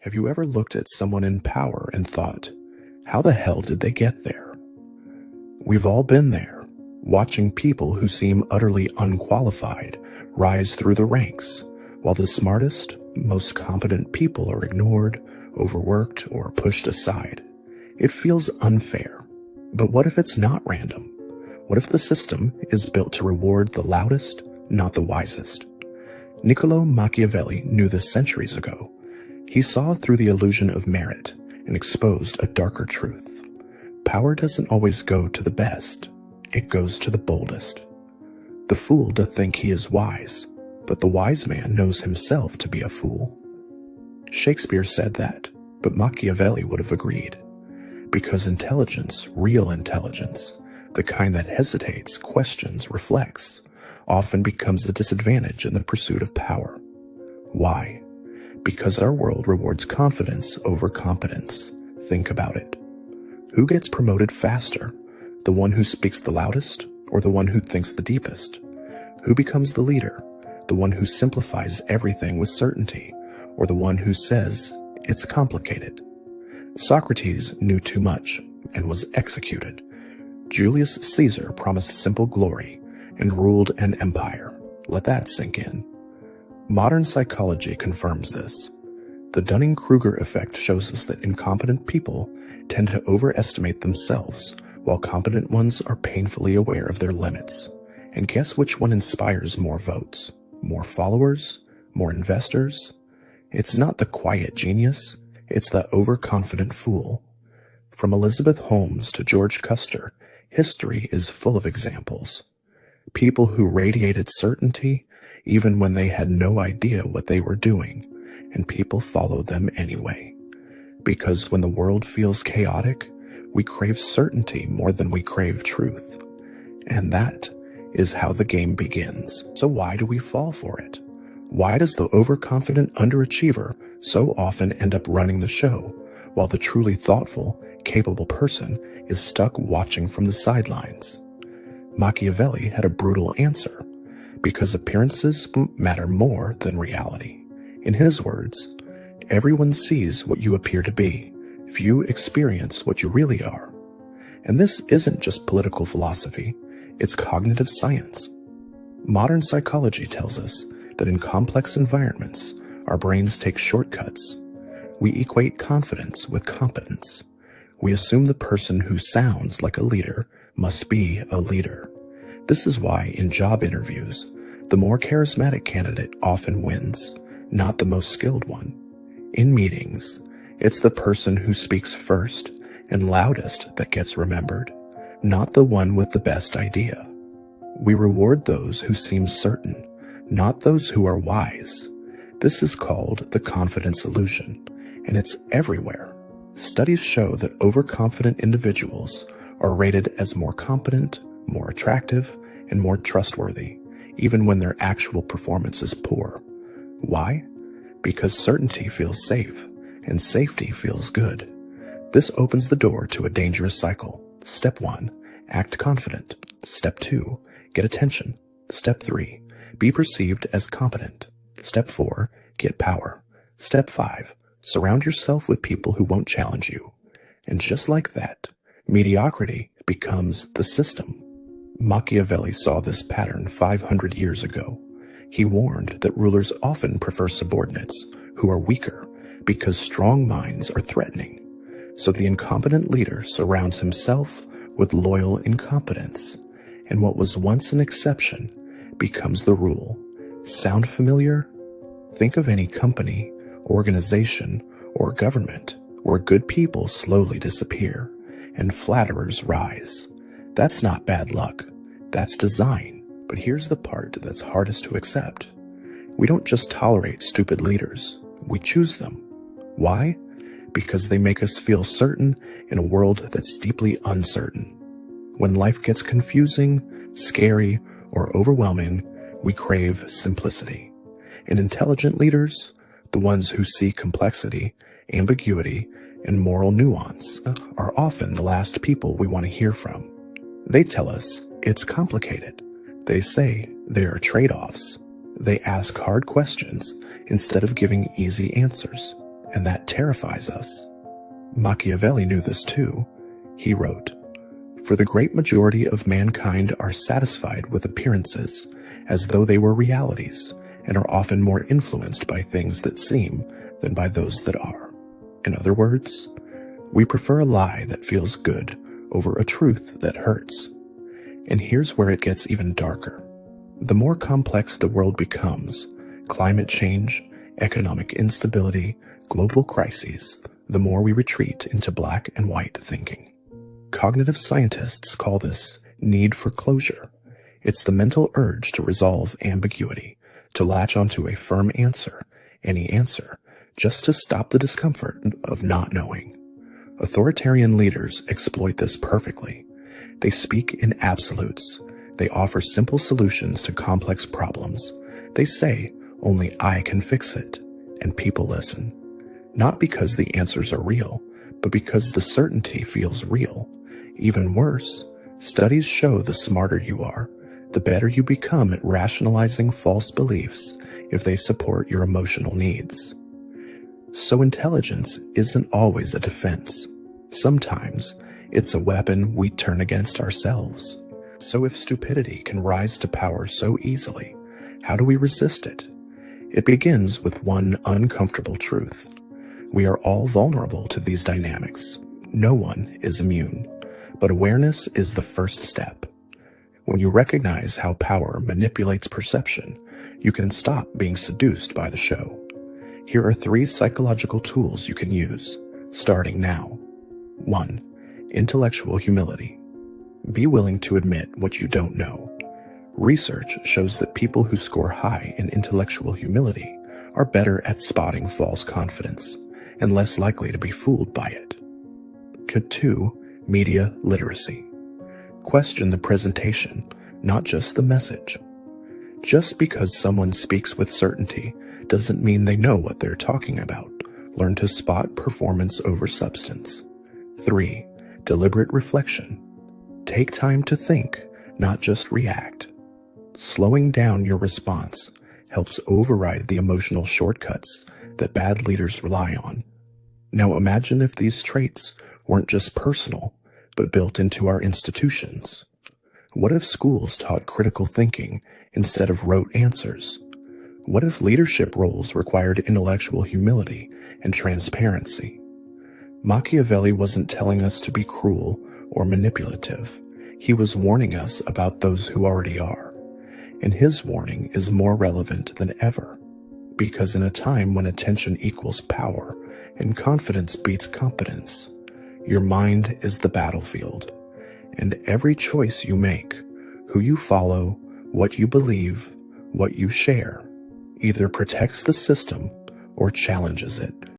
Have you ever looked at someone in power and thought, how the hell did they get there? We've all been there, watching people who seem utterly unqualified rise through the ranks, while the smartest, most competent people are ignored, overworked, or pushed aside. It feels unfair. But what if it's not random? What if the system is built to reward the loudest, not the wisest? Niccolo Machiavelli knew this centuries ago. He saw through the illusion of merit and exposed a darker truth. Power doesn't always go to the best. It goes to the boldest. The fool doth think he is wise, but the wise man knows himself to be a fool. Shakespeare said that, but Machiavelli would have agreed. Because intelligence, real intelligence, the kind that hesitates, questions, reflects, often becomes a disadvantage in the pursuit of power. Why? Because our world rewards confidence over competence. Think about it. Who gets promoted faster? The one who speaks the loudest, or the one who thinks the deepest? Who becomes the leader? The one who simplifies everything with certainty, or the one who says, it's complicated? Socrates knew too much and was executed. Julius Caesar promised simple glory and ruled an empire. Let that sink in. Modern psychology confirms this. The Dunning-Kruger effect shows us that incompetent people tend to overestimate themselves, while competent ones are painfully aware of their limits. And guess which one inspires more votes? More followers? More investors? It's not the quiet genius, it's the overconfident fool. From Elizabeth Holmes to George Custer, history is full of examples. People who radiated certainty even when they had no idea what they were doing, and people followed them anyway. Because when the world feels chaotic, we crave certainty more than we crave truth. And that is how the game begins. So why do we fall for it? Why does the overconfident underachiever so often end up running the show, while the truly thoughtful, capable person is stuck watching from the sidelines? Machiavelli had a brutal answer, because appearances matter more than reality. In his words, everyone sees what you appear to be. Few experience what you really are. And this isn't just political philosophy, it's cognitive science. Modern psychology tells us that in complex environments, our brains take shortcuts. We equate confidence with competence. We assume the person who sounds like a leader must be a leader. This is why in job interviews, the more charismatic candidate often wins, not the most skilled one. In meetings, it's the person who speaks first and loudest that gets remembered, not the one with the best idea. We reward those who seem certain, not those who are wise. This is called the confidence illusion, and it's everywhere. Studies show that overconfident individuals are rated as more competent, more attractive, and more trustworthy, even when their actual performance is poor. Why? Because certainty feels safe, and safety feels good. This opens the door to a dangerous cycle. Step 1, act confident. Step 2, get attention. Step 3, be perceived as competent. Step 4, get power. Step 5, surround yourself with people who won't challenge you. And just like that, mediocrity becomes the system. Machiavelli saw this pattern 500 years ago. He warned that rulers often prefer subordinates who are weaker because strong minds are threatening. So the incompetent leader surrounds himself with loyal incompetence, and what was once an exception becomes the rule. Sound familiar? Think of any company, organization, or government where good people slowly disappear and flatterers rise. That's not bad luck. That's design. But here's the part that's hardest to accept. We don't just tolerate stupid leaders. We choose them. Why? Because they make us feel certain in a world that's deeply uncertain. When life gets confusing, scary, or overwhelming, we crave simplicity. And intelligent leaders, the ones who see complexity, ambiguity, and moral nuance, are often the last people we want to hear from. They tell us it's complicated. They say there are trade-offs. They ask hard questions instead of giving easy answers. and that terrifies us. Machiavelli knew this too. He wrote, "For the great majority of mankind are satisfied with appearances as though they were realities, and are often more influenced by things that seem than by those that are." In other words, we prefer a lie that feels good over a truth that hurts. And here's where it gets even darker. The more complex the world becomes, climate change, economic instability, global crises, the more we retreat into black and white thinking. Cognitive scientists call this need for closure. It's the mental urge to resolve ambiguity, to latch onto a firm answer, any answer, just to stop the discomfort of not knowing. Authoritarian leaders exploit this perfectly. They speak in absolutes. They offer simple solutions to complex problems. They say, "Only I can fix it," and people listen. Not because the answers are real, but because the certainty feels real. Even worse, studies show the smarter you are, the better you become at rationalizing false beliefs if they support your emotional needs. So intelligence isn't always a defense. Sometimes it's a weapon we turn against ourselves. So if stupidity can rise to power so easily, how do we resist it? It begins with one uncomfortable truth. We are all vulnerable to these dynamics. No one is immune, but awareness is the first step. When you recognize how power manipulates perception, you can stop being seduced by the show. Here are 3 psychological tools you can use, starting now. 1. Intellectual humility. Be willing to admit what you don't know. Research shows that people who score high in intellectual humility are better at spotting false confidence and less likely to be fooled by it. 2. Media literacy. Question the presentation, not just the message. Just because someone speaks with certainty doesn't mean they know what they're talking about. Learn to spot performance over substance. 3. Deliberate reflection. Take time to think, not just react. Slowing down your response helps override the emotional shortcuts that bad leaders rely on. Now imagine if these traits weren't just personal, but built into our institutions. What if schools taught critical thinking instead of rote answers? What if leadership roles required intellectual humility and transparency? Machiavelli wasn't telling us to be cruel or manipulative. He was warning us about those who already are. And his warning is more relevant than ever, because in a time when attention equals power and confidence beats competence, your mind is the battlefield, and every choice you make, who you follow, what you believe, what you share, either protects the system or challenges it.